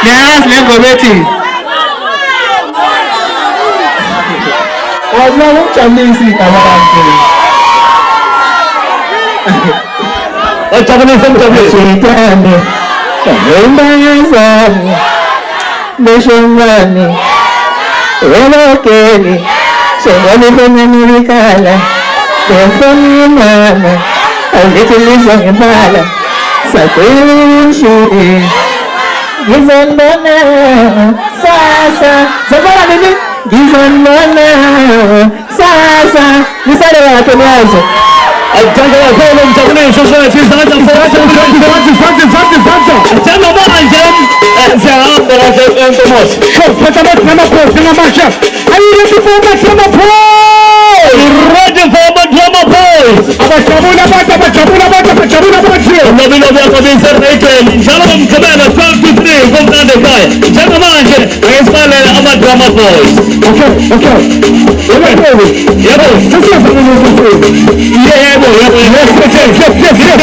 Yes, lengo beti. Wajua mchamisi kabarangu. Wachamisi mchamisi. Mbangazani, Bishongani, Welokeni, Shengani Benamurikala, Defoni Mama, Alitiliza Mbala, Sakushi, Gizandana, Sasa, Zabala Bibi, Gizandana, Sasa, Nisade wa Kenyazo. Ajanga wa Polo mtakunia shosho ya tisa hata fata Jana manje Zara mbara zetu mos Pata mama chef Are you ready for my drama boy? Ready for my drama boy? Abachabula Nabila wako binsa Rachel Shalom Kabela 12-3 Kumtande kaya Jana manje Espale ama drama boys. Okay Yebo Yebo Sasa Yeah, yes.